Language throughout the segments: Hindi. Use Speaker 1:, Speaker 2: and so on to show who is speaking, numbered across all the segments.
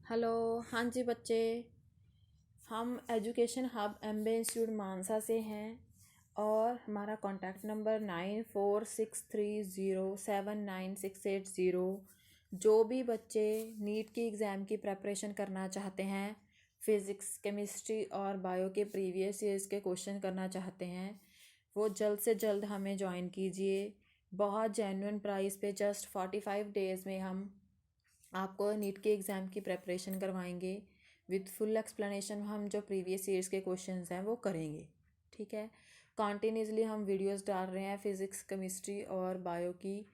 Speaker 1: हेलो। हाँ जी बच्चे, हम एजुकेशन हब एमबे इंस्टीट्यूट मानसा से हैं और हमारा कॉन्टैक्ट नंबर 9463079680। जो भी बच्चे नीट की एग्ज़ाम की प्रेपरेशन करना चाहते हैं, फ़िज़िक्स केमिस्ट्री और बायो के प्रीवियस ईयर्स के क्वेश्चन करना चाहते हैं, वो जल्द से जल्द हमें ज्वाइन कीजिए। बहुत जेन्युइन प्राइस पे जस्ट 45 डेज़ में हम आपको नीट के एग्ज़ाम की प्रेपरेशन करवाएंगे। विद फुल एक्सप्लेनेशन हम जो प्रीवियस ईयर्स के क्वेश्चंस हैं वो करेंगे। ठीक है, कॉन्टीन्यूसली हम वीडियोस डाल रहे हैं फ़िज़िक्स केमिस्ट्री और बायो की।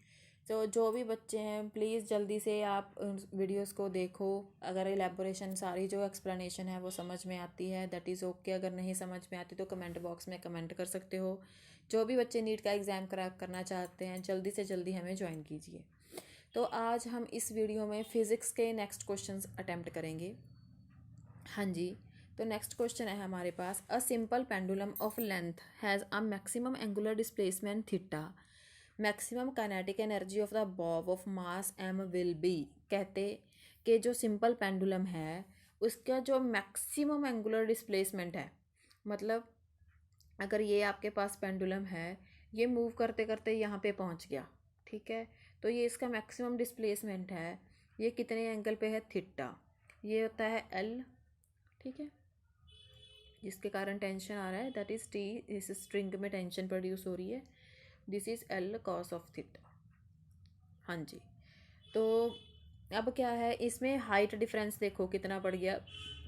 Speaker 1: तो जो भी बच्चे हैं प्लीज़ जल्दी से आप उन वीडियोस को देखो। अगर एलेबोरेशन सारी जो एक्सप्लेनेशन है वो समझ में आती है दैट इज़ ओके। अगर नहीं समझ में आती तो कमेंट बॉक्स में कमेंट कर सकते हो। जो भी बच्चे नीट का एग्ज़ाम क्रैक करना चाहते हैं जल्दी से जल्दी हमें ज्वाइन कीजिए। तो आज हम इस वीडियो में फ़िज़िक्स के नेक्स्ट क्वेश्चंस अटेम्प्ट करेंगे। हाँ जी, तो नेक्स्ट क्वेश्चन है हमारे पास, a simple pendulum of length has a maximum angular displacement theta, maximum kinetic energy of the bob of mass M will be. कहते कि जो सिंपल पेंडुलम है उसका जो मैक्सिमम एंगुलर डिस्प्लेसमेंट है, मतलब अगर ये आपके पास पेंडुलम है, ये मूव करते करते यहाँ पे पहुँच गया, ठीक है, तो ये इसका मैक्सिमम डिस्प्लेसमेंट है, ये कितने एंगल पे है, थीटा। ये होता है एल, ठीक है, जिसके कारण टेंशन आ रहा है दैट इज़ टी, इस स्ट्रिंग में टेंशन प्रोड्यूस हो रही है, this is L cos of theta. हाँ जी, तो अब क्या है, इसमें हाइट डिफरेंस देखो कितना पड़ गया,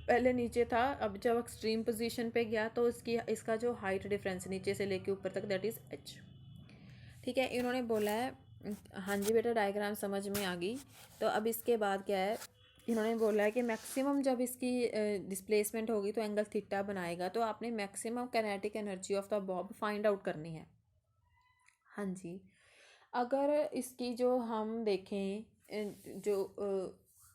Speaker 1: पहले नीचे था, अब जब एक्सट्रीम पोजीशन पे गया तो इसका जो हाइट डिफरेंस नीचे से लेके ऊपर तक दैट इज़ एच। ठीक है, इन्होंने बोला है, हाँ जी बेटा डायग्राम समझ में आ गई। तो अब इसके बाद क्या है, इन्होंने बोला है कि मैक्सिमम जब इसकी डिस्प्लेसमेंट होगी तो एंगल थीटा बनाएगा, तो आपने maximum kinetic energy of the Bob find out करनी है। हाँ जी, अगर इसकी जो हम देखें जो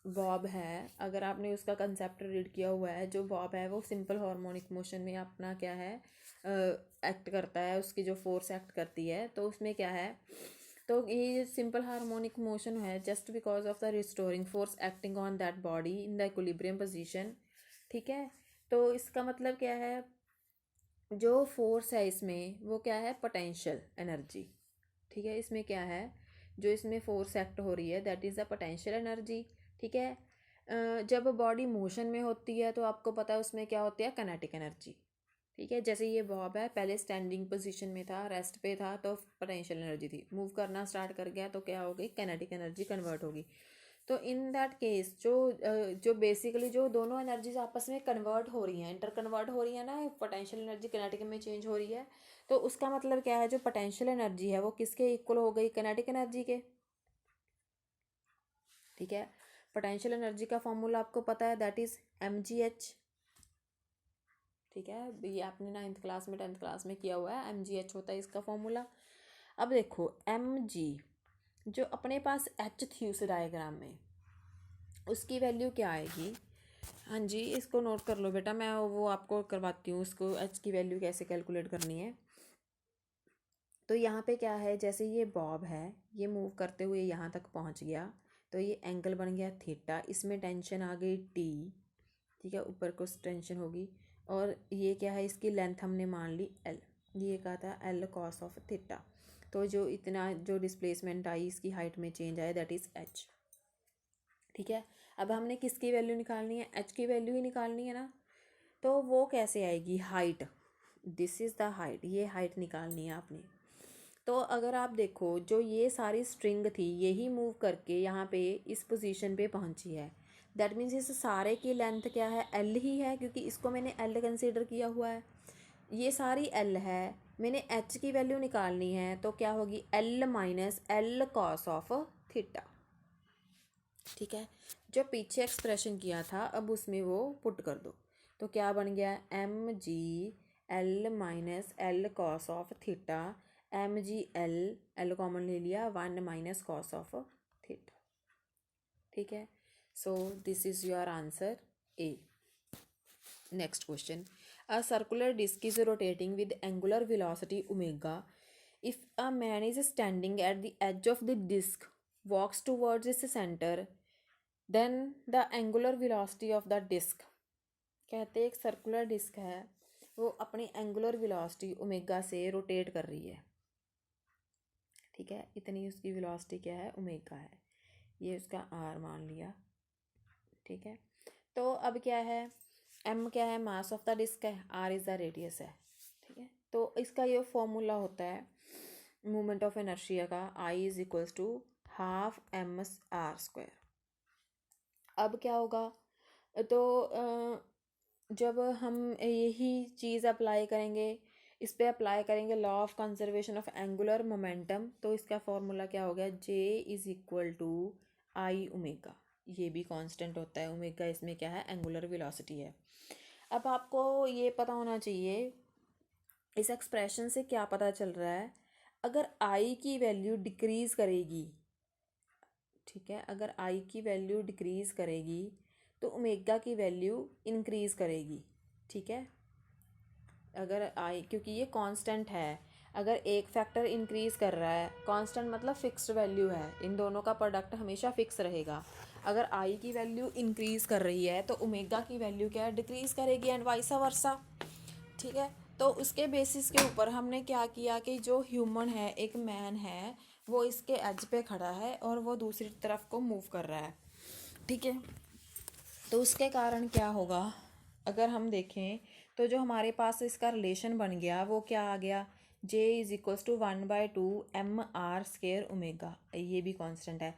Speaker 1: बॉब है, अगर आपने उसका कंसेप्ट रीड किया हुआ है, जो बॉब है वो सिंपल हार्मोनिक मोशन में अपना क्या है एक्ट करता है, उसकी जो फोर्स एक्ट करती है, तो उसमें क्या है, तो ये सिंपल हार्मोनिक मोशन है just because of the restoring force acting on that body in the equilibrium position. ठीक है, तो इसका मतलब क्या है, जो फोर्स है इसमें वो क्या है, पोटेंशियल एनर्जी। ठीक है, इसमें क्या है, जो इसमें फोर्स एक्ट हो रही है that is the potential energy. ठीक है, जब बॉडी मोशन में होती है तो आपको पता है उसमें क्या होती है, काइनेटिक एनर्जी। ठीक है, जैसे ये बॉब है, पहले स्टैंडिंग पोजीशन में था, रेस्ट पे था, तो पोटेंशियल एनर्जी थी, मूव करना स्टार्ट कर गया तो क्या हो गई, काइनेटिक एनर्जी कन्वर्ट होगी। तो इन दैट केस जो बेसिकली जो दोनों एनर्जीज आपस में कन्वर्ट हो रही हैं, इंटर कन्वर्ट हो रही है ना, पोटेंशियल एनर्जी काइनेटिक में चेंज हो रही है, तो उसका मतलब क्या है, जो पोटेंशियल एनर्जी है वो किसके इक्वल हो गई, काइनेटिक एनर्जी के। ठीक है, पोटेंशियल एनर्जी का फॉर्मूला आपको पता है दैट इज mgh। ठीक है, ये आपने 9th क्लास में 10th क्लास में किया हुआ है, mgh होता है इसका फॉर्मूला। अब देखो mg जो अपने पास h थी उस डायग्राम में, उसकी वैल्यू क्या आएगी। हाँ जी, इसको नोट कर लो बेटा, मैं वो आपको करवाती हूँ, उसको h की वैल्यू कैसे कैलकुलेट करनी है। तो यहाँ पे क्या है, जैसे ये बॉब है, ये मूव करते हुए यहाँ तक पहुँच गया, तो ये एंगल बन गया थीटा, इसमें टेंशन आ गई टी। ठीक है, ऊपर को टेंशन होगी, और ये क्या है, इसकी लेंथ हमने मान ली एल, ये कहा था एल कॉस ऑफ थीटा। तो जो इतना जो डिस्प्लेसमेंट आई, इसकी हाइट में चेंज आया दैट इज़ एच। ठीक है, अब हमने किसकी वैल्यू निकालनी है, एच की वैल्यू ही निकालनी है ना। तो वो कैसे आएगी, height, this is the height, ये हाइट निकालनी है आपने। तो अगर आप देखो, जो ये सारी स्ट्रिंग थी यही मूव करके यहाँ पे इस पोजीशन पे पहुँची है, दैट मीन्स इस सारे की लेंथ क्या है, एल ही है, क्योंकि इसको मैंने एल कंसीडर किया हुआ है, ये सारी एल है, मैंने एच की वैल्यू निकालनी है, तो क्या होगी, L minus L cos of theta. ठीक है, जो पीछे एक्सप्रेशन किया था अब उसमें वो पुट कर दो, तो क्या बन गया, M G L minus L cos of theta, M G L, L common ले लिया, 1 माइनस कॉस ऑफ थीटा। ठीक है, so this is your answer A. Next question, a circular disc is rotating with angular velocity omega, if a man is standing at the edge of the disc, walks towards its center, then the angular velocity of the disc, कहते एक सर्कुलर डिस्क है, वो अपनी एंगुलर वेलोसिटी ओमेगा से रोटेट कर रही है, ठीक है, इतनी उसकी वेलोसिटी क्या है, ओमेगा है, ये उसका आर मान लिया, ठीक है। तो अब क्या है, एम क्या है, मास ऑफ द डिस्क है, आर इज़ द रेडियस है, ठीक है। तो इसका ये फॉर्मूला होता है मोमेंट ऑफ इनर्शिया का, I is equals to half M R square. अब क्या होगा, तो जब हम यही चीज़ अप्लाई करेंगे, इस पे अप्लाई करेंगे law of conservation of angular momentum, तो इसका फॉर्मूला क्या हो गया, J is equal to I omega, ये भी कांस्टेंट होता है ओमेगा, इसमें क्या है, एंगुलर वेलोसिटी है। अब आपको ये पता होना चाहिए इस एक्सप्रेशन से क्या पता चल रहा है, अगर आई की वैल्यू डिक्रीज़ करेगी, ठीक है, अगर आई की वैल्यू डिक्रीज़ करेगी तो ओमेगा की वैल्यू इंक्रीज़ करेगी, ठीक है। अगर आई, क्योंकि ये कांस्टेंट है, अगर एक फैक्टर इंक्रीज़ कर रहा है, कांस्टेंट मतलब फिक्स्ड वैल्यू है, इन दोनों का प्रोडक्ट हमेशा फिक्स रहेगा, अगर आई की वैल्यू इंक्रीज़ कर रही है तो ओमेगा की वैल्यू क्या है, डिक्रीज़ करेगी, एंड वाइस वर्सा, ठीक है। तो उसके बेसिस के ऊपर हमने क्या किया कि जो ह्यूमन है, एक मैन है, वो इसके एज पे खड़ा है और वो दूसरी तरफ को मूव कर रहा है, ठीक है। तो उसके कारण क्या होगा, अगर हम देखें तो जो हमारे पास इसका रिलेशन बन गया वो क्या आ गया, J is equals to 1/2 M R square omega, ये भी कांस्टेंट है।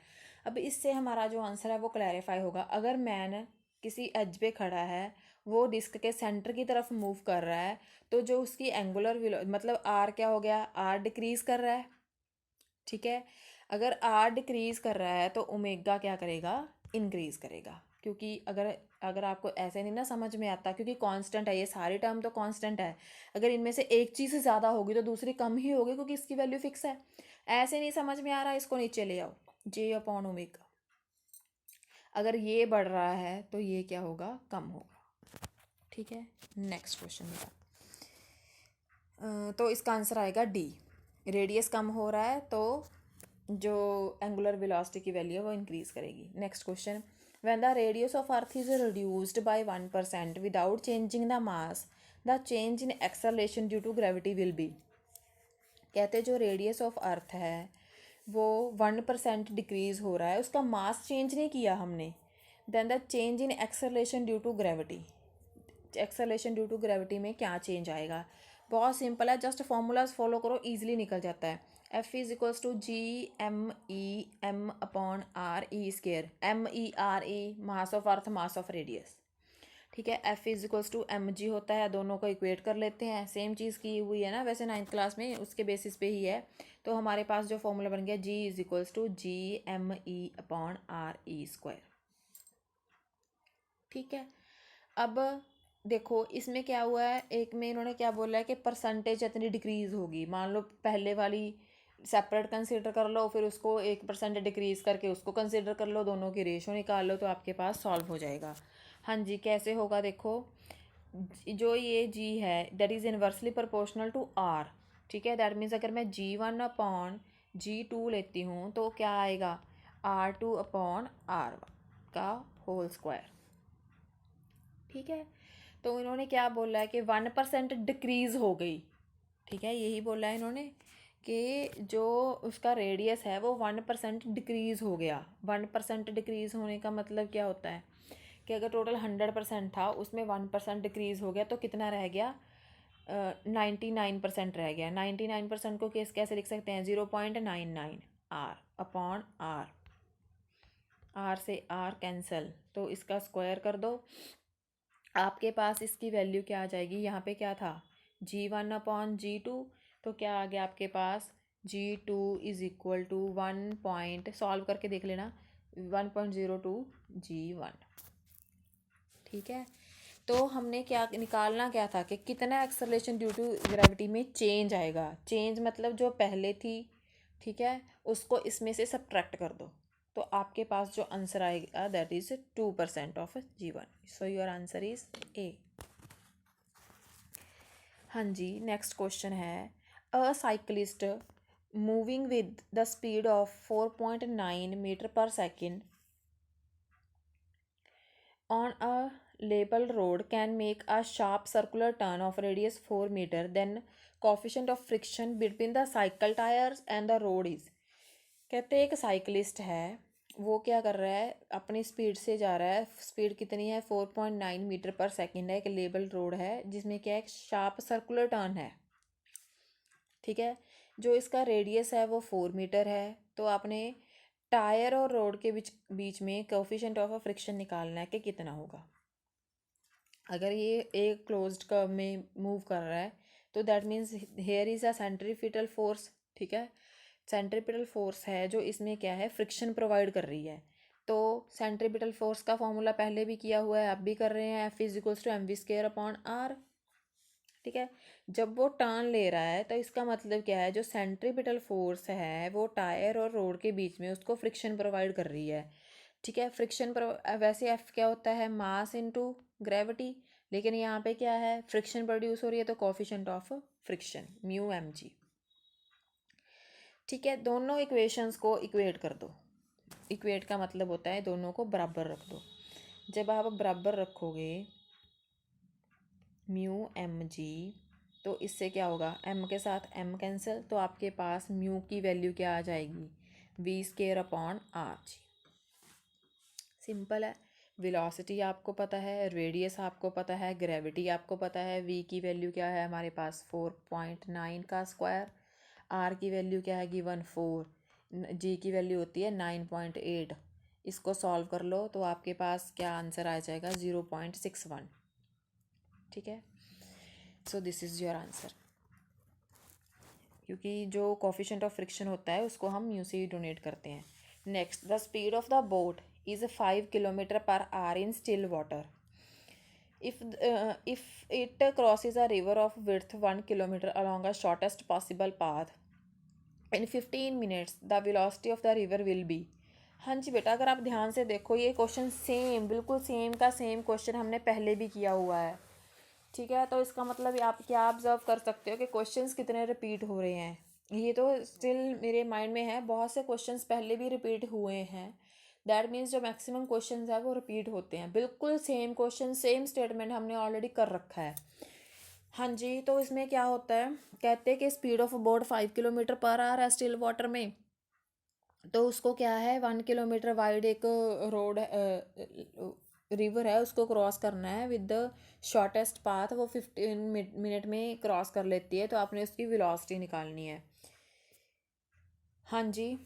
Speaker 1: अब इससे हमारा जो आंसर है वो क्लैरिफाई होगा, अगर मैन किसी एज पे खड़ा है, वो डिस्क के सेंटर की तरफ मूव कर रहा है, तो जो उसकी एंगुलर मतलब आर क्या हो गया, आर डिक्रीज कर रहा है, ठीक है। अगर आर डिक्रीज कर रहा है तो ओमेगा क्या करेगा, इंक्रीज करेगा, क्योंकि अगर अगर आपको ऐसे नहीं ना समझ में आता, क्योंकि कांस्टेंट है, ये सारी टर्म तो कांस्टेंट है, अगर इनमें से एक चीज़ ज़्यादा होगी तो दूसरी कम ही होगी, क्योंकि इसकी वैल्यू फिक्स है। ऐसे नहीं समझ में आ रहा, इसको नीचे ले आओ, जे अपॉन ओमेगा, अगर ये बढ़ रहा है तो ये क्या होगा, कम होगा, ठीक है। नेक्स्ट क्वेश्चन मेरा, तो इसका आंसर आएगा डी, रेडियस कम हो रहा है तो जो एंगुलर वेलोसिटी की वैल्यू है वो इंक्रीज करेगी। Next question, when the radius of earth is reduced by 1% without changing the mass, the change in acceleration due to gravity will be, कहते जो रेडियस ऑफ अर्थ है वो 1% डिक्रीज हो रहा है, उसका मास चेंज नहीं किया हमने, then the change in acceleration due to gravity, acceleration due to gravity में क्या चेंज आएगा, बहुत सिंपल है, जस्ट फॉर्मूलाज फॉलो करो, इजीली निकल जाता है। F is equals to G M upon R E square, M E R E mass of earth, mass of radius, ठीक है। F is equals to M G होता है, दोनों को इक्वेट कर लेते हैं, सेम चीज़ की हुई है ना वैसे 9th क्लास में, उसके बेसिस पे ही है। तो हमारे पास जो फॉर्मूला बन गया, G is equals to G M E upon R E square, ठीक है। अब देखो इसमें क्या हुआ है, एक में इन्होंने क्या बोला है कि परसेंटेज इतनी डिक्रीज होगी, मान लो पहले वाली सेपरेट कंसीडर कर लो, फिर उसको 1% डिक्रीज करके उसको कंसीडर कर लो, दोनों की रेशो निकाल लो, तो आपके पास सॉल्व हो जाएगा। हाँ जी, कैसे होगा, देखो जो ये जी है that is inversely proportional to R, ठीक है, दैट मीन्स अगर मैं G1/G2 लेती हूँ तो क्या आएगा, R2/R1 का होल स्क्वायर, ठीक है। तो इन्होंने क्या बोला है कि 1% डिक्रीज हो गई, ठीक है, यही बोला है इन्होंने कि जो उसका रेडियस है वो 1% डिक्रीज हो गया। 1% डिक्रीज होने का मतलब क्या होता है कि अगर टोटल 100% था, उसमें 1% डिक्रीज हो गया तो कितना रह गया, 99% रह गया। 99% को कैसे लिख सकते हैं, 0.99 आर अपॉन आर, आर से आर कैंसल, तो इसका स्क्वायर कर दो, आपके पास इसकी वैल्यू क्या आ जाएगी, यहाँ पे क्या था, G1/G2, तो क्या आ गया आपके पास, G2 is equal to 1 solve करके देख लेना, 1.02 G1, ठीक है। तो हमने क्या निकालना क्या था कि कितना एक्सेलरेशन ड्यू टू ग्रेविटी में चेंज आएगा, चेंज मतलब जो पहले थी, ठीक है, उसको इसमें से सब्ट्रैक्ट कर दो, तो आपके पास जो आंसर आएगा that is 2% of G1, so your answer is A. हाँ जी, नेक्स्ट क्वेश्चन है, a cyclist moving with the speed of 4.9 metre per second on a labeled road can make a sharp circular turn of radius 4 meter, then coefficient of friction between the cycle tires and the road is। कहते हैं एक साइकिलिस्ट है, वो क्या कर रहा है, अपनी स्पीड से जा रहा है। स्पीड कितनी है? 4.9 मीटर पर सेकंड है। एक लेबल रोड है जिसमें क्या है, एक शार्प सर्कुलर टर्न है, ठीक है। जो इसका रेडियस है वो 4 मीटर है। तो आपने टायर और रोड के बीच बीच में कोफिशिएंट ऑफ फ्रिक्शन निकालना है कि कितना होगा। अगर ये एक क्लोज्ड कर्व में मूव कर रहा है तो that means here is a centripetal force, ठीक है। सेंट्रीपिटल फोर्स है जो इसमें क्या है, फ्रिक्शन प्रोवाइड कर रही है। तो सेंट्रीपिटल फोर्स का फॉर्मूला पहले भी किया हुआ है, अब भी कर रहे हैं, F is equals to M V square upon R, ठीक है। जब वो टर्न ले रहा है तो इसका मतलब क्या है, जो सेंट्रीपिटल फोर्स है वो टायर और रोड के बीच में उसको फ्रिक्शन प्रोवाइड कर रही है, ठीक है। वैसे एफ क्या होता है, मास इनटू ग्रेविटी, लेकिन यहाँ पे क्या है, फ्रिक्शन प्रोड्यूस हो रही है तो coefficient of friction mu M G, ठीक है। दोनों इक्वेशंस को इक्वेट कर दो। इक्वेट का मतलब होता है दोनों को बराबर रख दो। जब आप बराबर रखोगे म्यू एम जी, तो इससे क्या होगा, एम के साथ एम कैंसिल, तो आपके पास म्यू की वैल्यू क्या आ जाएगी, V square upon R G. Simple है। वेलोसिटी आपको पता है, रेडियस आपको पता है, ग्रेविटी आपको पता है। वी की वैल्यू क्या है हमारे पास, 4.9 का स्क्वायर। आर की वैल्यू क्या है, गिवन 4। जी की वैल्यू होती है 9.8। इसको सॉल्व कर लो तो आपके पास क्या आंसर आ जाएगा, 0.61, ठीक है। So this is your answer, क्योंकि जो कोफिशिएंट ऑफ फ्रिक्शन होता है उसको हम म्यू से ही डोनेट करते हैं। Next, the speed of the boat is 5 kilometre per hour in still water. If it crosses a river of width 1 kilometer along a shortest possible path in 15 minutes, the velocity of the river will be। हाँ जी बेटा, अगर आप ध्यान से देखो ये क्वेश्चन सेम, बिल्कुल सेम का सेम क्वेश्चन हमने पहले भी किया हुआ है, ठीक है। तो इसका मतलब आप क्या ऑब्जर्व कर सकते हो कि क्वेश्चंस कितने रिपीट हो रहे हैं। ये तो स्टिल मेरे माइंड में है, बहुत से क्वेश्चंस पहले भी रिपीट हुए हैं। दैट मीन्स जो मैक्सिमम क्वेश्चंस है वो रिपीट होते हैं। बिल्कुल सेम क्वेश्चन, सेम स्टेटमेंट हमने ऑलरेडी कर रखा है। हाँ जी, तो इसमें क्या होता है, कहते हैं कि speed of boat 5 kilometre per hour है स्टिल वाटर में। तो उसको क्या है, 1 किलोमीटर वाइड एक रोड रिवर है, उसको क्रॉस करना है विद द शॉर्टेस्ट पाथ। वो 15 मिनट में क्रॉस कर लेती है, तो आपने उसकी वेलोसिटी निकालनी है। हाँ जी,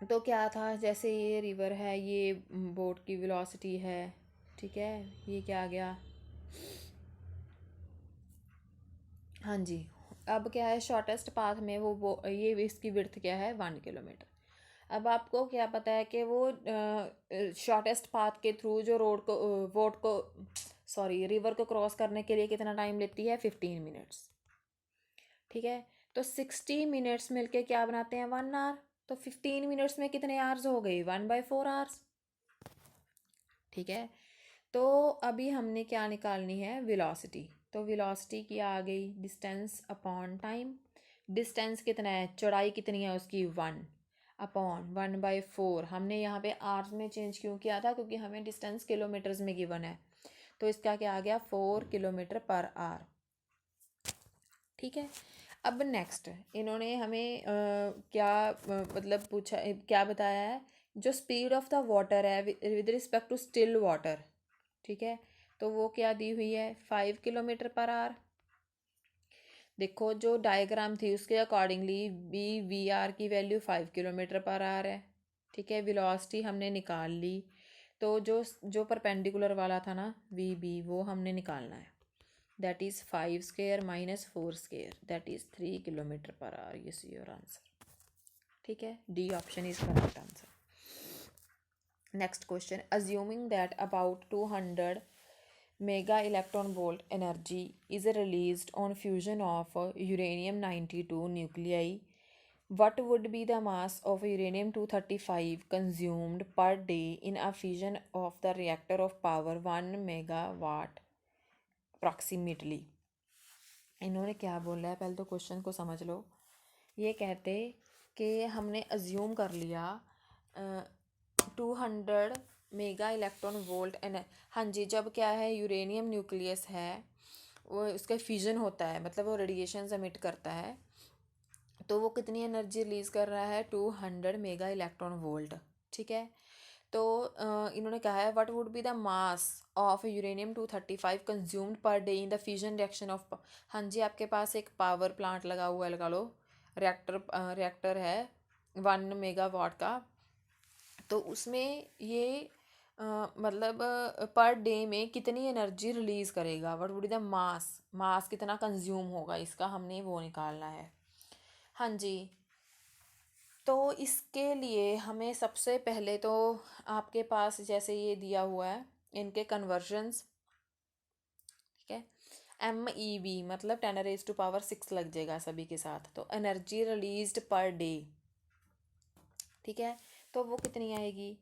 Speaker 1: तो क्या था, जैसे ये रिवर है, ये बोट की वेलोसिटी है, ठीक है। ये क्या आ गया, हाँ जी। अब क्या है, शॉर्टेस्ट पाथ में वो ये इसकी विड्थ क्या है, 1 किलोमीटर। अब आपको क्या पता है कि वो शॉर्टेस्ट पाथ के थ्रू जो रोड को बोट को सॉरी रिवर को क्रॉस करने के लिए कितना टाइम लेती है, 15 मिनट्स, ठीक है। तो 60 मिनट्स मिलके क्या बनाते हैं, 1 आवर। तो 15 मिनट्स में कितने आवर्स हो गए, 1/4 आवर्स, ठीक है। तो अभी हमने क्या निकालनी है, वेलोसिटी। तो वेलोसिटी की आ गई डिस्टेंस अपॉन टाइम। डिस्टेंस कितना है, चौड़ाई कितनी है उसकी, 1 अपॉन 1/4। हमने यहाँ पे आवर्स में चेंज क्यों किया था, क्योंकि हमें डिस्टेंस किलोमीटर्स में गिवन है। तो इसका क्या आ गया, 4 किलोमीटर पर आवर, ठीक है। अब नेक्स्ट इन्होंने हमें क्या मतलब पूछा, क्या बताया है, जो स्पीड ऑफ द वाटर है with respect to still water, ठीक है। तो वो क्या दी हुई है, 5 किलोमीटर पर आवर। देखो जो डायग्राम थी उसके अकॉर्डिंगली वी आर की वैल्यू 5 किलोमीटर पर आवर है, ठीक है। वेलोसिटी हमने निकाल ली, तो जो जो परपेंडिकुलर वाला था ना वी बी, वो हमने निकालना है। That is 5 square minus 4 square, that is 3 kilometre per hour. ये सी योर आंसर, ठीक है। D option is correct answer. Next question, assuming that about 200 mega electron volt energy is released on fusion of uranium 92 nuclei, what would be the mass of uranium 235 consumed per day in a fission of the reactor of power 1 megawatt approximately। इन्होंने क्या बोला है, पहले तो क्वेश्चन को समझ लो। ये कहते कि हमने अज्यूम कर लिया 200 मेगा इलेक्ट्रॉन वोल्ट एन, हाँ जी, जब क्या है यूरेनियम न्यूक्लियस है वो उसका फ्यूजन होता है, मतलब वो रेडिएशन एमिट करता है, तो वो कितनी एनर्जी रिलीज़ कर रहा है, 200 मेगा इलेक्ट्रॉन वोल्ट। ठीक है। तो इन्होंने कहा है what would be the mass of uranium 235 consumed per day in the fusion reaction of, हाँ जी, आपके पास एक पावर प्लांट लगा हुआ है, लगा लो, रिएक्टर है 1 मेगावाट का, तो उसमें ये मतलब पर डे में कितनी एनर्जी रिलीज़ करेगा, what would be the mass, mass कितना कंज्यूम होगा इसका, हमने वो निकालना है। हाँ जी। तो इसके लिए हमें सबसे पहले तो आपके पास जैसे ये दिया हुआ है इनके कन्वर्जन्स, ठीक है, MEV मतलब 10⁻⁶ लग जाएगा सभी के साथ, तो एनर्जी रिलीज्ड पर डे, ठीक है, तो वो कितनी आएगी,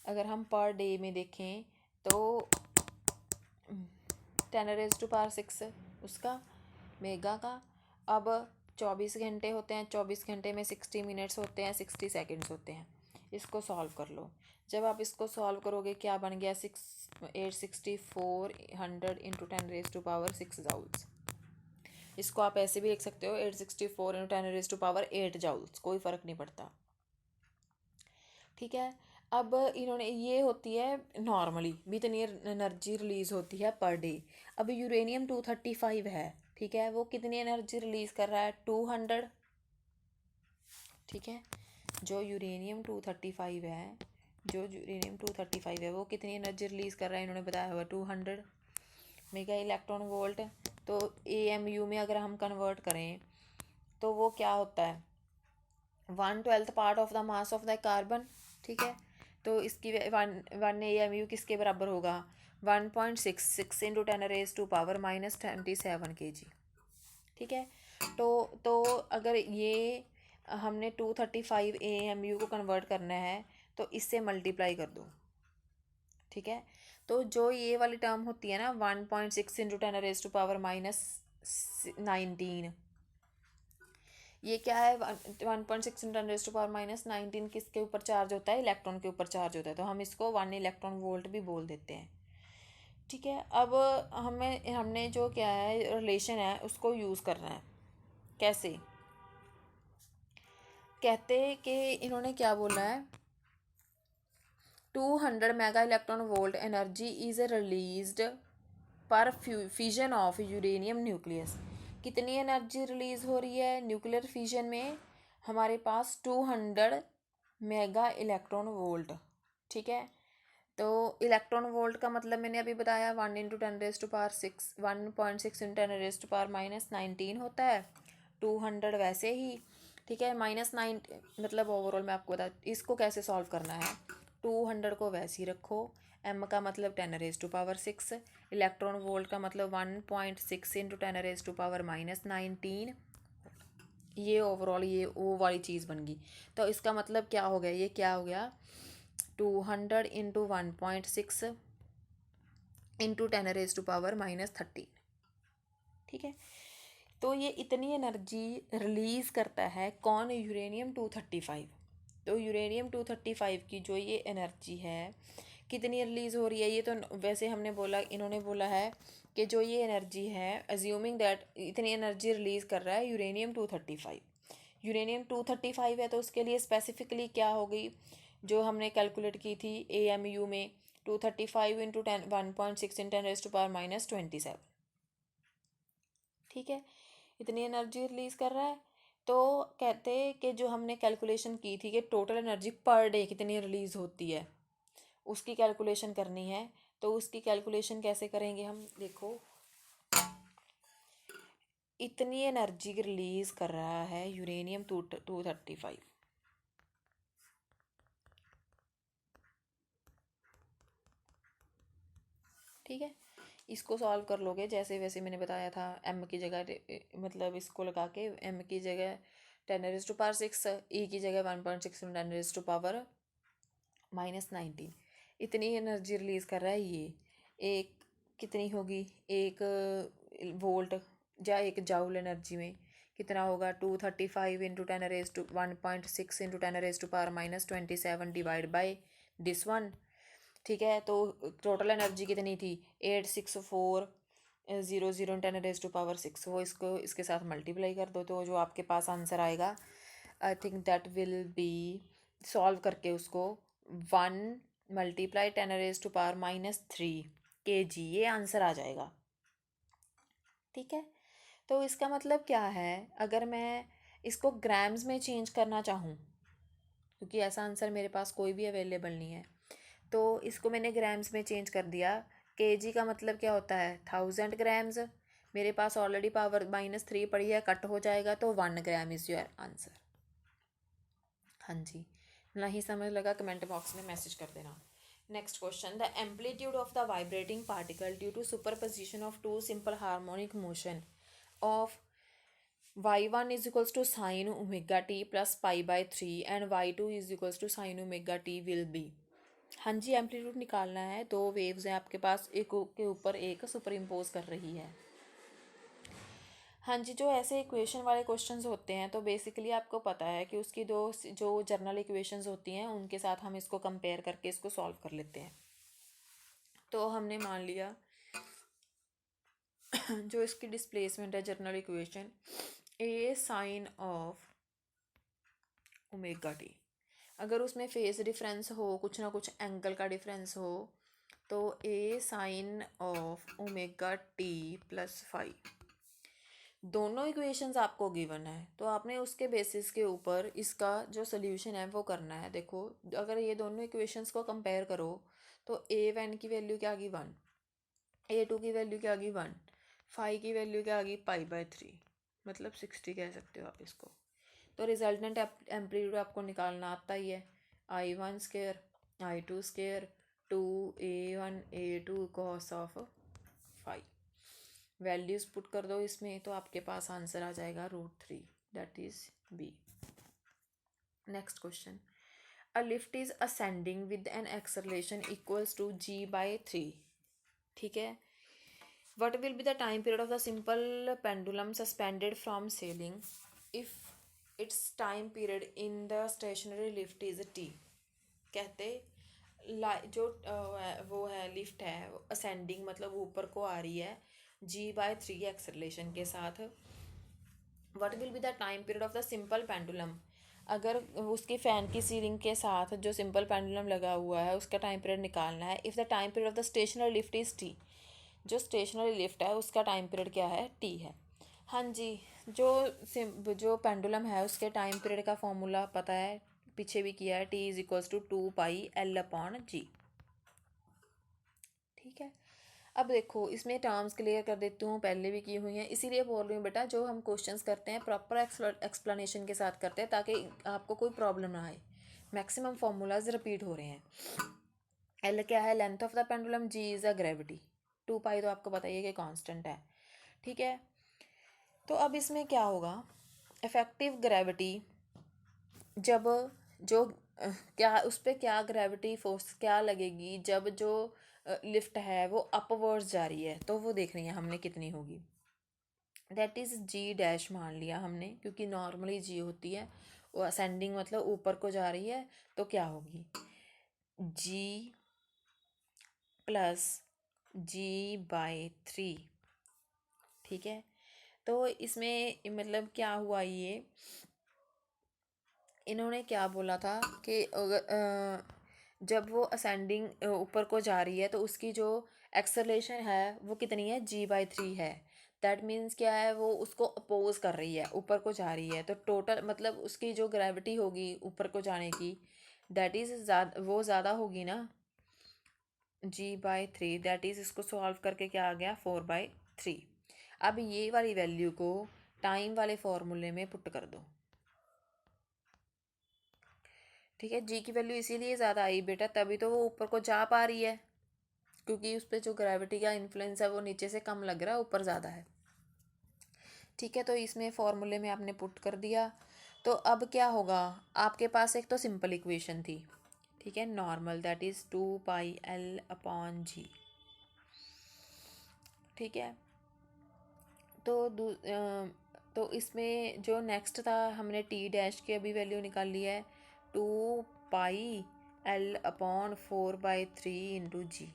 Speaker 1: अगर हम पर डे में देखें तो 10⁻⁶ उसका मेगा का। अब 24 घंटे होते हैं, 24 घंटे में 60 मिनट्स होते हैं, 60 सेकेंड्स होते हैं, इसको सॉल्व कर लो। जब आप इसको सॉल्व करोगे क्या बन गया, 864 इंटू 10⁻⁶ जाउल्स। इसको आप ऐसे भी लिख सकते हो 864 इंटू 10⁻⁸ जाउल्स, कोई फ़र्क नहीं पड़ता। ठीक है। अब इन्होंने ये होती है नॉर्मली भी इतनी एनर्जी रिलीज़ होती है पर डे। अब यूरेनियम 235 है, ठीक है, वो कितनी एनर्जी रिलीज़ कर रहा है, 200। ठीक है। जो यूरेनियम 235 है, जो यूरेनियम 235 है वो कितनी एनर्जी रिलीज़ कर रहा है, इन्होंने बताया हुआ 200 मेगा इलेक्ट्रॉन वोल्ट। तो AMU में अगर हम कन्वर्ट करें तो वो क्या होता है, 1/12 part of the mass of the carbon. ठीक है। तो इसकी 1 AMU किसके बराबर होगा, 1.66 इंटू 10⁻⁻⁻27 kg। ठीक है। तो अगर ये हमने 235 AMU को कन्वर्ट करना है तो इससे मल्टीप्लाई कर दो। ठीक है। तो जो ये वाली टर्म होती है ना 1.6 इंटू 10⁻⁻19, ये क्या है, 1.6 इंटू 10⁻⁻19 किसके ऊपर चार्ज होता है, इलेक्ट्रॉन के ऊपर चार्ज होता है, तो हम इसको 1 इलेक्ट्रॉन वोल्ट भी बोल देते हैं। ठीक है। अब हमने जो क्या है रिलेशन है उसको यूज़ करना है। कैसे, कहते कि इन्होंने क्या बोला है, 200 mega electron volt energy is released पर फ्यूजन ऑफ यूरेनियम न्यूक्लियस। कितनी एनर्जी रिलीज हो रही है न्यूक्लियर फ्यूजन में, हमारे पास 200 मेगा इलेक्ट्रॉन वोल्ट। ठीक है। तो इलेक्ट्रॉन वोल्ट का मतलब मैंने अभी बताया 1 इंटू 10⁻⁶ 1.6 इंटू 10⁻⁻19 होता है, 200 वैसे ही। ठीक है। -9 मतलब ओवरऑल मैं आपको बता, इसको कैसे सॉल्व करना है, 200 को वैसे ही रखो, M का मतलब 10⁻⁶, इलेक्ट्रॉन वोल्ट का मतलब 1.6 इंटू 10⁻⁻19, ये ओवरऑल ये वो वाली चीज़ बन गई। तो इसका मतलब क्या हो गया, ये क्या हो गया, 200 इंटू 1.6 इंटू 10⁻⁻13। ठीक है। तो ये इतनी एनर्जी रिलीज़ करता है कौन, यूरेनियम 235। तो यूरेनियम 235 की जो ये एनर्जी है कितनी रिलीज़ हो रही है, ये तो वैसे हमने बोला, इन्होंने बोला है कि जो ये एनर्जी है अज्यूमिंग दैट इतनी एनर्जी रिलीज़ कर रहा है यूरेनियम 235। यूरेनियम 235 है तो उसके लिए स्पेसिफिकली क्या होगी, जो हमने कैलकुलेट की थी AMU में, 235 इंटू 1.6 इन 10⁻⁻27। ठीक है। इतनी एनर्जी रिलीज़ कर रहा है। तो कहते हैं कि जो हमने कैलकुलेशन की थी कि टोटल एनर्जी पर डे कितनी रिलीज़ होती है उसकी कैलकुलेशन करनी है। तो उसकी कैलकुलेशन कैसे करेंगे हम, देखो, इतनी एनर्जी रिलीज़ कर रहा है यूरेनियम 235। ठीक है। इसको सॉल्व कर लोगे जैसे वैसे मैंने बताया था, M की जगह मतलब इसको लगा के M की जगह 10⁻⁶, E की जगह 1.6 10⁻⁻19, इतनी एनर्जी रिलीज़ कर रहा है ये। एक कितनी होगी, एक वोल्ट या एक जाउल एनर्जी में कितना होगा, 235 into 10⁻1.6 into 10⁻⁻27 divide by this one, ठीक है, तो टोटल एनर्जी कितनी थी 86400 10⁻⁶, वो इसको इसके साथ मल्टीप्लाई कर दो तो जो आपके पास आंसर आएगा I think that will be, solve करके उसको 1 मल्टीप्लाई 10⁻⁻³ kg, ये आंसर आ जाएगा। ठीक है, तो इसका मतलब क्या है, अगर मैं इसको ग्राम्स में चेंज करना चाहूँ, क्योंकि ऐसा आंसर मेरे पास कोई भी अवेलेबल नहीं है, तो इसको मैंने ग्राम्स में चेंज कर दिया। केजी का मतलब क्या होता है 1000 ग्राम्स, मेरे पास ऑलरेडी पावर -3 पड़ी है, कट हो जाएगा तो 1 ग्राम इज़ योर आंसर। हाँ जी, नहीं समझ लगा कमेंट बॉक्स में मैसेज कर देना। Next question, the amplitude of the vibrating particle due to superposition of two simple harmonic motion of y1 is equals to sin omega t plus pi/3 and y2 is equals to sin omega t will be। हाँ जी, एम्पलीट्यूड निकालना है, दो वेव्स हैं आपके पास, एक के ऊपर एक सुपर इम्पोज कर रही है। हाँ जी, जो ऐसे इक्वेशन वाले क्वेश्चंस होते हैं तो बेसिकली आपको पता है कि उसकी दो जो जनरल इक्वेशंस होती हैं उनके साथ हम इसको कंपेयर करके इसको सॉल्व कर लेते हैं। तो हमने मान लिया जो इसकी डिस्प्लेसमेंट है general equation A sine of omega T, अगर उसमें फेस डिफरेंस हो, कुछ ना कुछ एंगल का डिफरेंस हो, तो A sine of omega T plus five, दोनों इक्वेशंस आपको गिवन है तो आपने उसके बेसिस के ऊपर इसका जो सोल्यूशन है वो करना है। देखो, अगर ये दोनों इक्वेशंस को कंपेयर करो तो A1 की वैल्यू क्या आ गई 1, A2 की वैल्यू क्या आ गई 1, फाइव की वैल्यू क्या आ गई pi/3, मतलब 60 कह सकते हो आप इसको। तो रिजल्टेंट एम्पलीट्यूड आपको निकालना आता ही है, I1² I2² 2A1 A2 cos of 5, values put कर दो इसमें तो आपके पास आंसर आ जाएगा √3, that is B. Next question, a lift is ascending with an acceleration equals to g/3। ठीक है, what will be the time period of the simple pendulum suspended from ceiling if its time period in the stationary lift is t। कहते जो वो है लिफ्ट है असेंडिंग, मतलब ऊपर को आ रही है g/3 एक्सेलरेशन के साथ। What will be the time period of the simple pendulum, अगर उसकी फ़ैन की सीलिंग के साथ जो सिंपल पेंडुलम लगा हुआ है उसका टाइम पीरियड निकालना है। If the time period of the stationary lift is T, जो स्टेशनरी लिफ्ट है उसका टाइम पीरियड क्या है टी है। हाँ जी, जो पेंडुलम है उसके टाइम पीरियड का फॉर्मूला पता है, पीछे भी किया है, T is equals to 2πL/g। ठीक है, अब देखो इसमें टर्म्स क्लियर कर देती हूँ, पहले भी की हुई हैं, इसीलिए बोल रही हूँ बेटा जो हम क्वेश्चंस करते हैं प्रॉपर एक्सप्लेनेशन के साथ करते हैं ताकि आपको कोई प्रॉब्लम ना आए। मैक्सिमम फार्मूलाज रिपीट हो रहे हैं। एल क्या है, length of the pendulum, G is a gravity, 2π तो आपको बताइए कि कांस्टेंट है। ठीक है, तो अब इसमें क्या होगा, इफेक्टिव ग्रेविटी जब जो क्या उस पर क्या ग्रेविटी फोर्स क्या लगेगी जब जो लिफ्ट है वो अपवर्ड्स जा रही है, तो वो देख रही है हमने कितनी होगी, दैट इज़ g' मान लिया हमने, क्योंकि नॉर्मली g होती है, वो असेंडिंग मतलब ऊपर को जा रही है, तो क्या होगी g प्लस g/3। ठीक है, तो इसमें मतलब क्या हुआ, ये इन्होंने क्या बोला था कि जब वो असेंडिंग ऊपर को जा रही है तो उसकी जो एक्सेलरेशन है वो कितनी है g/3 है। दैट मीन्स क्या है, वो उसको अपोज कर रही है, ऊपर को जा रही है, तो टोटल मतलब उसकी जो ग्रेविटी होगी ऊपर को जाने की दैट इज़ वो ज़्यादा होगी ना g/3, दैट इज़ इसको सॉल्व करके क्या आ गया 4/3। अब ये वाली वैल्यू को टाइम वाले फॉर्मूले में पुट कर दो। ठीक है, जी की वैल्यू इसीलिए ज़्यादा आई बेटा, तभी तो वो ऊपर को जा पा रही है, क्योंकि उस पर जो ग्रेविटी का इन्फ्लुएंस है वो नीचे से कम लग रहा है, ऊपर ज़्यादा है। ठीक है, तो इसमें फॉर्मूले में आपने पुट कर दिया, तो अब क्या होगा, आपके पास एक तो सिंपल इक्वेशन थी, ठीक है, नॉर्मल, दैट इज़ 2πL/g। ठीक है, तो इसमें जो नेक्स्ट था हमने t डैश की अभी वैल्यू निकाल ली है 2π L/4/3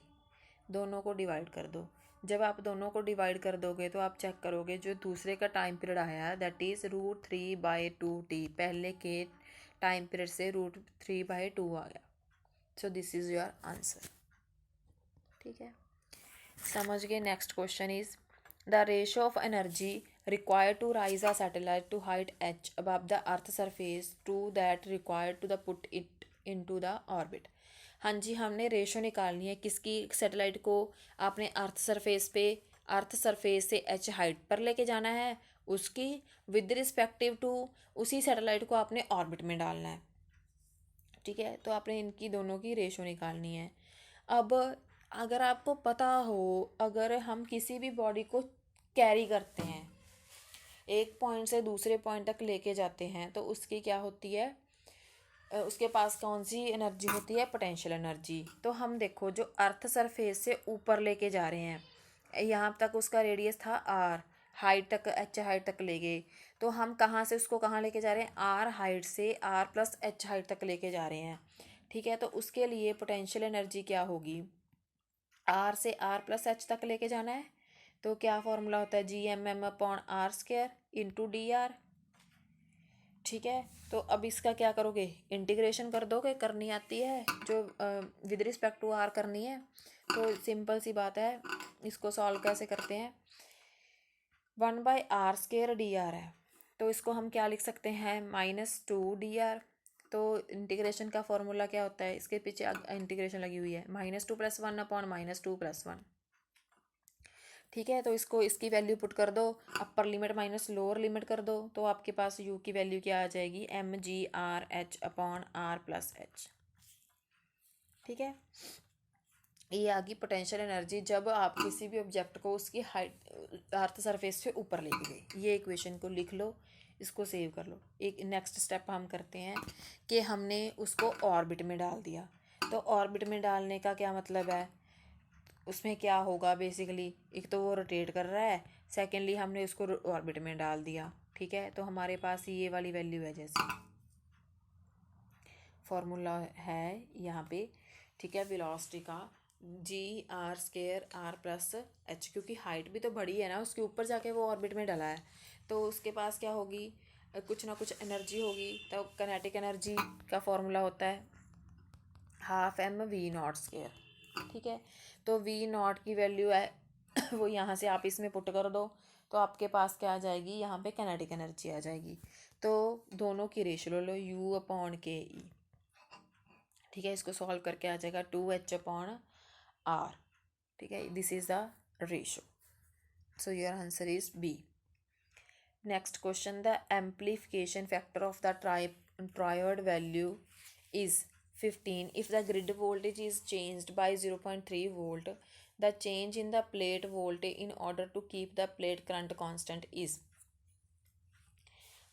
Speaker 1: दोनों को डिवाइड कर दो। जब आप दोनों को डिवाइड कर दोगे तो आप चेक करोगे जो दूसरे का टाइम पीरियड आया दैट इज़ √3/2t, पहले के टाइम पीरियड से √3/2 आ गया। So this is your answer. ठीक है, समझ गए। Next question is the ratio of energy required to rise a satellite to height h above the earth surface to that required to the put it into the orbit. हाँ जी, हमने रेशो निकालनी है किसकी, सैटेलाइट को आपने अर्थ सरफेस से h हाइट पर लेके जाना है, उसकी विद रिस्पेक्टिव टू उसी सैटेलाइट को आपने ऑर्बिट में डालना है। ठीक है, तो आपने इनकी दोनों की रेशो निकालनी है। अब अगर आपको पता हो, अगर हम किसी भी बॉडी को कैरी करते हैं, एक पॉइंट से दूसरे पॉइंट तक लेके जाते हैं, तो उसकी क्या होती है, उसके पास कौन सी एनर्जी होती है, पोटेंशियल एनर्जी। तो हम देखो जो अर्थ सरफेस से ऊपर लेके जा रहे हैं, यहाँ तक उसका रेडियस था r, हाइट तक h हाइट तक ले गए, तो हम कहाँ से उसको कहाँ लेके जा रहे हैं, r हाइट से r+h हाइट तक लेके जा रहे हैं। ठीक है, तो उसके लिए पोटेंशियल एनर्जी क्या होगी, r से r+h तक लेके जाना है, तो क्या फॉर्मूला होता है, Gmm/r² इंटू dr। ठीक है, तो अब इसका क्या करोगे, इंटीग्रेशन कर दोगे, करनी आती है जो विद रिस्पेक्ट टू आर करनी है। तो सिंपल सी बात है, इसको सॉल्व कैसे करते हैं, 1/r² है, तो इसको हम क्या लिख सकते हैं, -2dr। तो इंटीग्रेशन का फॉर्मूला क्या होता है, इसके पीछे इंटीग्रेशन लगी हुई है, -2+1/-1। ठीक है, तो इसको इसकी वैल्यू पुट कर दो, upper limit minus lower limit कर दो, तो आपके पास u की वैल्यू क्या आ जाएगी, mgr/h/r+h। ठीक है, ये आ गई पोटेंशियल एनर्जी जब आप किसी भी ऑब्जेक्ट को उसकी हाइट अर्थ सरफेस से ऊपर लेके गए। ये इक्वेशन को लिख लो, इसको सेव कर लो। एक नेक्स्ट स्टेप हम करते हैं कि हमने उसको ऑर्बिट में डाल दिया। तो ऑर्बिट में डालने का क्या मतलब है, उसमें क्या होगा, बेसिकली एक तो वो रोटेट कर रहा है, सेकेंडली हमने उसको ऑर्बिट में डाल दिया। ठीक है, तो हमारे पास ये वाली वैल्यू है, जैसे फॉर्मूला है यहाँ पे। ठीक है, वेलोसिटी का Gr²r+h, क्योंकि हाइट भी तो बड़ी है ना, उसके ऊपर जाके वो ऑर्बिट में डला है, तो उसके पास क्या होगी, कुछ ना कुछ एनर्जी होगी। तो काइनेटिक एनर्जी का फॉर्मूला होता है ½mv²। ठीक है, तो v0 की वैल्यू है वो यहाँ से आप इसमें पुट कर दो, तो आपके पास क्या आ जाएगी, यहाँ पे काइनेटिक एनर्जी आ जाएगी। तो दोनों की रेशियो लो U/ke। ठीक है, इसको सॉल्व करके आ जाएगा 2h/r। ठीक है, this is the ratio. So your answer is B. Next question, the amplification factor of the triode value is 15 if the grid voltage is changed by 0.3 volt, the change in the plate voltage in order to keep the plate current constant is।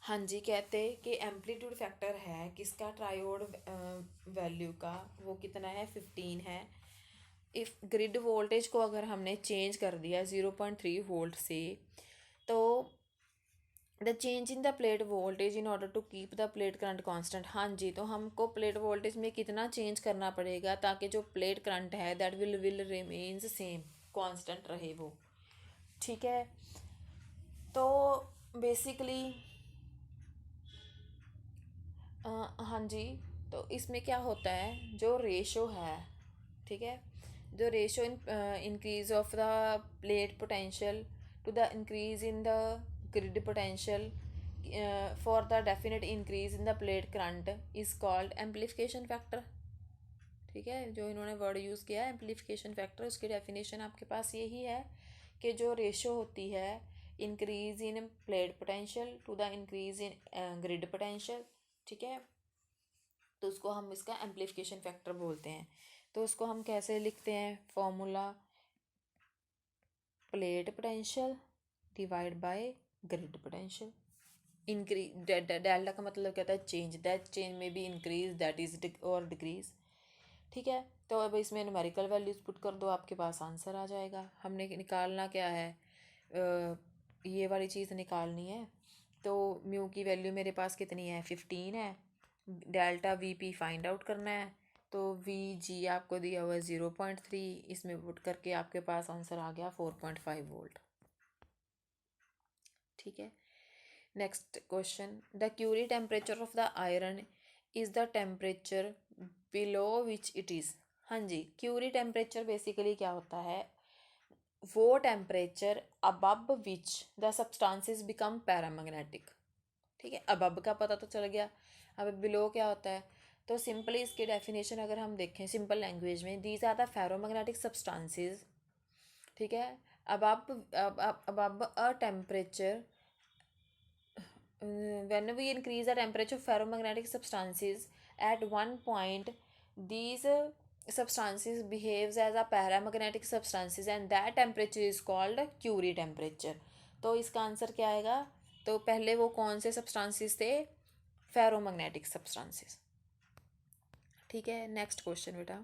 Speaker 1: हाँ जी, कहते कि एम्पलीट्यूड फैक्टर है किसका, ट्रायोड वैल्यू का, वो कितना है, 15 है। इफ ग्रिड वोल्टेज को अगर हमने चेंज कर दिया 0.3 वोल्ट से, तो the change in the plate voltage in order to keep the plate current constant. हाँ जी, तो हमको प्लेट वोल्टेज में कितना चेंज करना पड़ेगा ताकि जो प्लेट करंट है that will remains same, constant रहे वो। ठीक है, तो बेसिकली हाँ जी, तो इसमें क्या होता है, जो रेशो है, ठीक है, जो ratio increase of the plate potential to the increase in the grid potential for the definite increase in the plate current is called amplification factor. ठीक है, जो इन्होंने वर्ड यूज़ किया है एम्पलीफिकेशन फैक्टर, उसकी डेफिनेशन आपके पास यही है कि जो रेशो होती है increase in plate potential to the increase in grid potential. ठीक है, तो उसको हम इसका एम्पलीफिकेशन फैक्टर बोलते हैं। तो उसको हम कैसे लिखते हैं, formula plate potential divide by grid potential. Increase delta का मतलब कहता है चेंज, दैट चेंज में बी इंक्रीज दैट इज और डिक्रीज। ठीक है, तो अब इसमें न्यूमेरिकल वैल्यूज पुट कर दो, आपके पास आंसर आ जाएगा। हमने निकालना क्या है, ये वाली चीज़ निकालनी है। तो म्यू की वैल्यू मेरे पास कितनी है, 15 है। Delta V P find out करना है, तो VG आपको दिया हुआ है 0.3, इसमें पुट करके आपके पास आंसर आ गया 4.5 वोल्ट। ठीक है, next question, the Curie temperature of the iron is the temperature below which it is. हाँ जी, क्यूरी टेम्परेचर बेसिकली क्या होता है, वो temperature above which the substances become paramagnetic. ठीक है, अबव का पता तो चल गया, अब बिलो क्या होता है, तो सिंपली इसकी डेफिनेशन अगर हम देखें सिंपल लैंग्वेज में, these are the ferromagnetic substances. ठीक है, above a temperature when we increase the temperature of ferromagnetic substances at one point, these substances behaves as a paramagnetic substances and that temperature is called Curie temperature। तो इसका आंसर क्या आएगा, तो पहले वो कौन से सब्सटेंसेस थे, फेरोमैग्नेटिक सब्सटेंसेस। ठीक है, नेक्स्ट क्वेश्चन बेटा,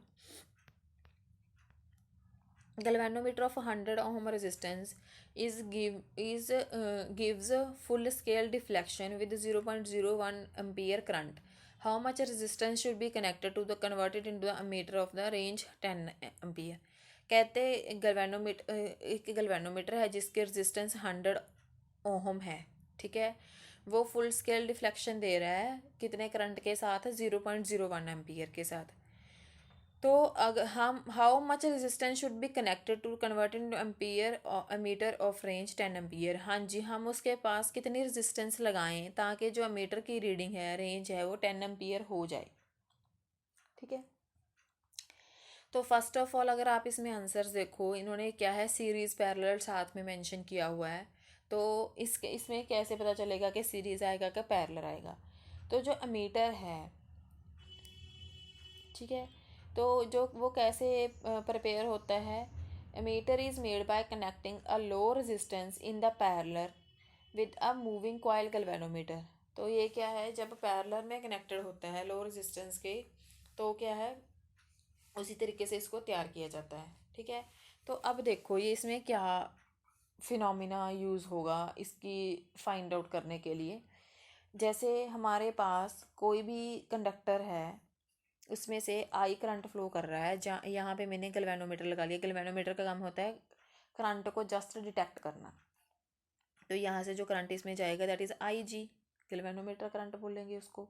Speaker 1: galvanometer of 100 ohm resistance gives a full scale deflection with 0.01 ampere current. How much resistance should be connected to the converted into the ammeter of the range 10 ampere। कहते गल्वेनोमीटर, एक गल्वेनोमीटर है जिसके रेजिस्टेंस 100 ओहम है। ठीक है, वो फुल स्केल डिफ्लेक्शन दे रहा है कितने करंट के साथ, 0.01 एम्पियर के साथ। तो अगर हम how much resistance should be connected to convert in ampere ammeter of range 10 ampere. हाँ जी, हम उसके पास कितनी रेजिस्टेंस लगाएं ताकि जो अमीटर की रीडिंग है, रेंज है, वो 10 एम्पियर हो जाए। ठीक है, तो फर्स्ट ऑफ ऑल अगर आप इसमें आंसर्स देखो, इन्होंने क्या है, सीरीज़ पैरेलल साथ में मेंशन किया हुआ है। तो इसमें कैसे पता चलेगा कि सीरीज़ आएगा कि पैरेलल आएगा, तो जो अमीटर है, ठीक है, तो जो वो कैसे प्रिपेयर होता है, ammeter is made by connecting a low resistance in the parallel with a moving coil galvanometer. तो ये क्या है, जब पैरेलल में कनेक्टेड होता है लो रेजिस्टेंस के, तो क्या है, उसी तरीके से इसको तैयार किया जाता है। ठीक है, तो अब देखो ये इसमें क्या फिनोमिना यूज़ होगा इसकी फाइंड आउट करने के लिए। जैसे हमारे पास कोई भी कंडक्टर है, उसमें से आई करंट फ्लो कर रहा है, जहाँ यहाँ पे मैंने गैल्वेनोमीटर लगा लिया। गैल्वेनोमीटर का काम होता है करंट को जस्ट डिटेक्ट करना। तो यहाँ से जो करंट इसमें जाएगा that is I G, galvanometer current बोलेंगे उसको।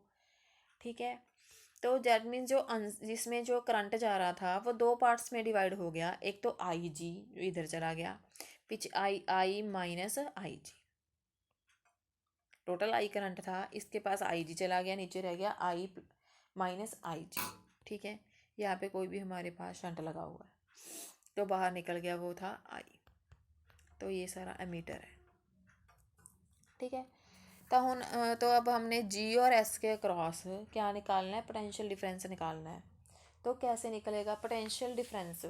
Speaker 1: ठीक है, तो दैट मीन्स जो जिसमें जो करंट जा रहा था वो दो पार्ट्स में डिवाइड हो गया, एक तो आई जी इधर चला गया, पिच I minus I G, total I current था, इसके पास आई जी चला गया, नीचे रह गया आई माइनस आई जी। ठीक है, यहाँ पे कोई भी हमारे पास शंट लगा हुआ है, तो बाहर निकल गया वो था आई। तो ये सारा एमीटर है। ठीक है, तो हुन तो अब हमने जी और एस के क्रॉस क्या निकालना है, पोटेंशियल डिफरेंस निकालना है। तो कैसे निकलेगा potential difference,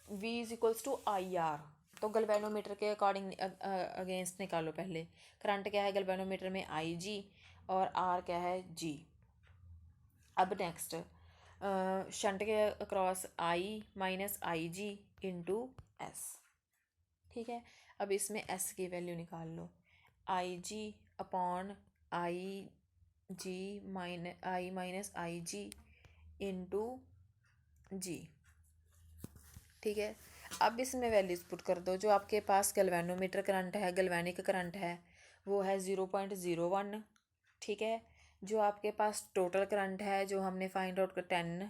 Speaker 1: V is equals to I R. तो गैल्वेनोमीटर के अकॉर्डिंग अगेंस्ट निकालो पहले। करंट क्या है गैल्वेनोमीटर में, आई जी, और आर क्या है, जी। अब नेक्स्ट शंट के across I minus I G into S. ठीक है, अब इसमें एस की वैल्यू निकाल लो, I G upon I G minus I G into G. ठीक है, अब इसमें वैल्यूज पुट कर दो। जो आपके पास गैल्वेनोमीटर करंट है, गैल्वेनिक करंट है, वो है 0.01। ठीक है, जो आपके पास टोटल करंट है जो हमने फाइंड आउट कर 10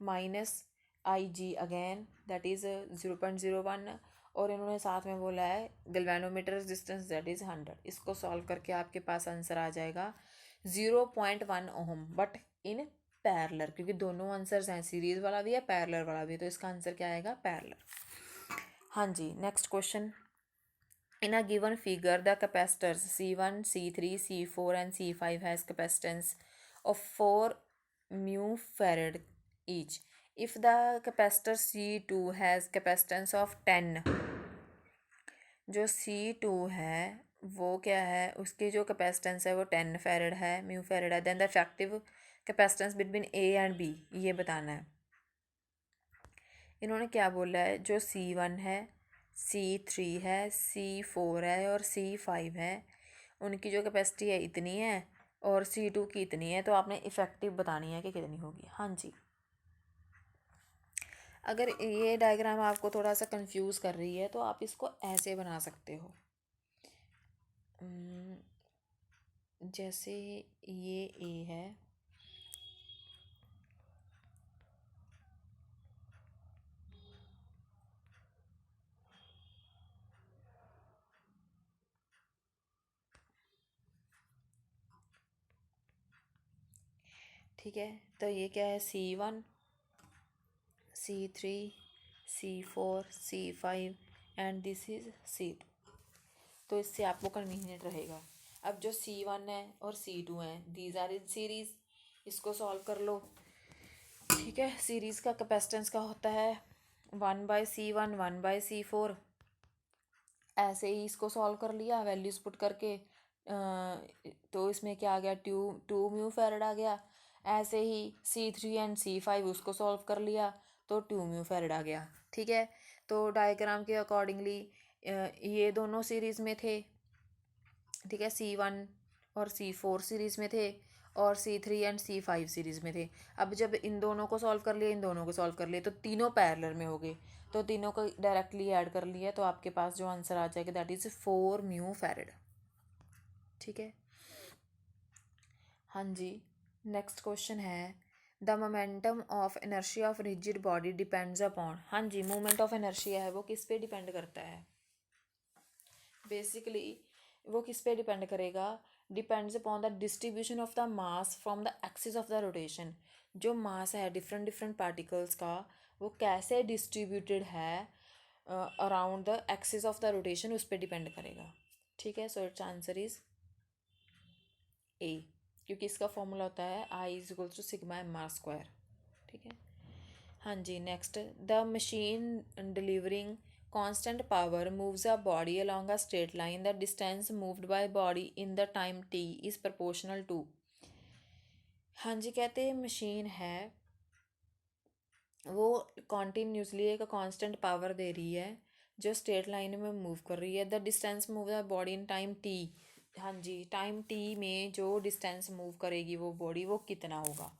Speaker 1: minus I G again that is 0.01, और इन्होंने साथ में बोला है गैल्वेनोमीटर रेजिस्टेंस दैट इज़ 100। इसको सॉल्व करके आपके पास आंसर आ जाएगा 0.1 ओहम, बट इन पैरेलल, क्योंकि दोनों आंसर्स हैं, सीरीज वाला भी है पैरेलल वाला भी है, तो इसका आंसर क्या आएगा, पैरेलल। हाँ जी, next question, in a given figure the capacitors C1 C3 C4 and C5 has capacitance of 4 mu farad each. If the capacitor C2 has capacitance of 10, जो C2 है वो क्या है, उसकी जो कैपेसिटेंस है वो 10 फेरेड है, म्यू फेरेड है, then the effective capacitance between A and B ये बताना है। इन्होंने क्या बोला है, जो C1 है, C3 है, C4 है और C5 है, उनकी जो कैपेसिटी है इतनी है और C2 की इतनी है, तो आपने इफेक्टिव बतानी है कि कितनी होगी। हाँ जी, अगर ये डायग्राम आपको थोड़ा सा कंफ्यूज कर रही है तो आप इसको ऐसे बना सकते हो। जैसे ये ए है, ठीक है। तो ये क्या है, C1, C3, C4, C5 and this is C2। तो इससे आपको कन्वीनियंट रहेगा। अब जो C1 है और C2 है, दीज आर इन सीरीज, इसको सॉल्व कर लो। ठीक है, सीरीज का कैपेसिटेंस का होता है 1/C1 1/C4। ऐसे ही इसको सॉल्व कर लिया वैल्यूज पुट करके, तो इसमें क्या आ गया, 2 म्यू फैरड आ गया। ऐसे ही C3 एंड C5 उसको सॉल्व कर लिया तो 2 म्यू फैरड आ गया। ठीक है, तो डायग्राम के अकॉर्डिंगली ये दोनों सीरीज में थे, ठीक है, C1 और C4 सीरीज में थे और C3 एंड C5 सीरीज में थे। अब जब इन दोनों को सॉल्व कर लिया, इन दोनों को सॉल्व कर लिया, तो तीनों पैरेलल में हो गए, तो तीनों को डायरेक्टली ऐड कर लिया तो आपके पास जो आंसर आ जाएगा दैट इज 4 म्यू फैरड। ठीक है, हाँ जी। नेक्स्ट क्वेश्चन है, the momentum of inertia of rigid body depends upon. हाँ जी, मोमेंट ऑफ इनर्शिया है वो किस पे डिपेंड करता है, बेसिकली वो किस पे डिपेंड करेगा, depends upon the distribution of the mass from the axis of the rotation. जो मास है डिफरेंट डिफरेंट पार्टिकल्स का, वो कैसे डिस्ट्रीब्यूटेड है around the axis of the rotation, उस पर डिपेंड करेगा। ठीक है, सो इट्स आंसर इज ए, क्योंकि इसका फॉर्मूला होता है I = σ/m²। ठीक है, हाँ जी। Next, the machine delivering constant power moves a body along a straight line, the distance moved by body in the time t is proportional to. हाँ जी, कहते हैं मशीन है वो कॉन्टीन्यूसली एक कांस्टेंट पावर दे रही है जो स्ट्रेट लाइन में मूव कर रही है। The distance move the body in time t। हाँ जी, टाइम t में जो डिस्टेंस मूव करेगी वो बॉडी, वो कितना होगा।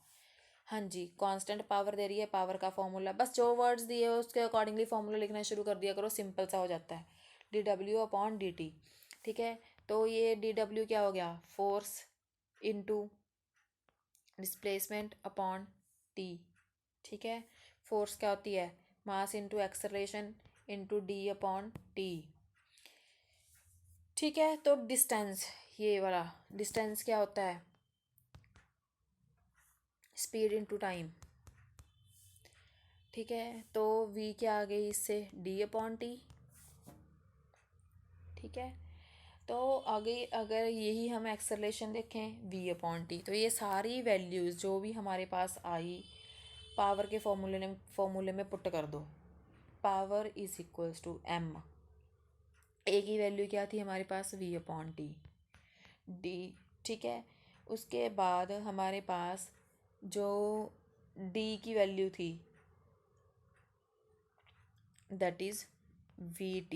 Speaker 1: हाँ जी, कांस्टेंट पावर दे रही है, पावर का फॉर्मूला बस जो वर्ड्स दिए उसके अकॉर्डिंगली फॉर्मूला लिखना शुरू कर दिया करो, सिंपल सा हो जाता है, dW/dt। ठीक है, तो ये dW क्या हो गया, force into displacement upon T. ठीक है, फोर्स क्या होती है, mass into acceleration into D/T। ठीक है, तो डिस्टेंस, ये वाला डिस्टेंस क्या होता है, स्पीड इनटू टाइम। ठीक है, तो v क्या आ गई इससे, D/T। ठीक है, तो आगे अगर यही हम एक्सेलरेशन देखें v/t, तो ये सारी वैल्यूज़ जो भी हमारे पास आई पावर के फॉर्मूले में पुट कर दो। Power is equals to m, A की वैल्यू क्या थी हमारे पास, v/t डी। ठीक है, उसके बाद हमारे पास जो d की वैल्यू थी that is vt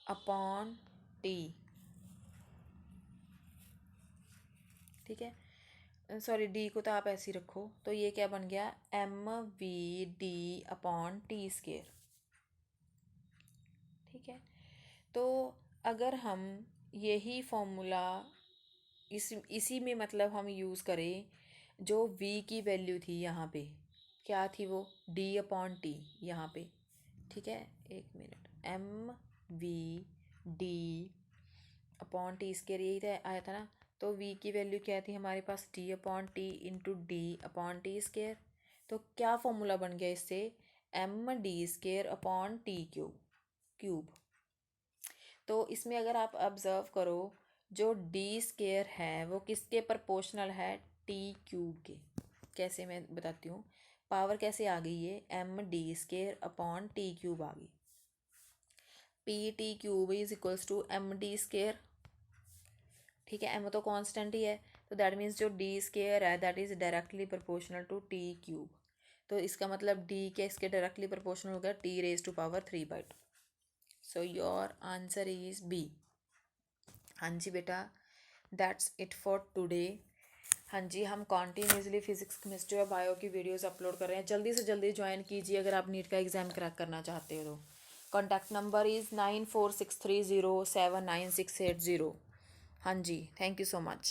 Speaker 1: upon t। ठीक है, सॉरी डी को तो आप ऐसे ही रखो, तो ये क्या बन गया, mv/d/t²। ठीक है, तो अगर हम यही फॉर्मूला इसी में मतलब हम यूज़ करें, जो v की वैल्यू थी यहाँ पे क्या थी, वो D/T यहाँ पे। ठीक है, एक मिनट, mv/d/t² यही था, आया था ना। तो v की वैल्यू क्या थी हमारे पास, D/T इंटू D/T²। तो क्या फॉर्मूला बन गया इससे, md²/t³ तो इसमें अगर आप ऑब्जर्व करो, जो d² है वो किसके प्रोपोर्शनल है, t³ के। कैसे, मैं बताती हूँ, पावर कैसे आ गई है, md²/t³ आ गई, pt³ is equals to md²। ठीक है, m तो कांस्टेंट ही है, तो दैट मीन्स जो d² है that is directly proportional to t³। तो इसका मतलब d के इसके डायरेक्टली प्रोपोर्शनल हो गया t⁻³ so your answer is B. हाँ जी बेटा, दैट्स इट फॉर टुडे। हाँ जी, हम कॉन्टीन्यूसली फिजिक्स केमिस्ट्री और बायो की वीडियोस अपलोड कर रहे हैं। जल्दी से जल्दी ज्वाइन कीजिए अगर आप नीट का एग्ज़ाम क्रैक करना चाहते हो तो। Contact number is 9463079680। हाँ जी, थैंक यू सो मच।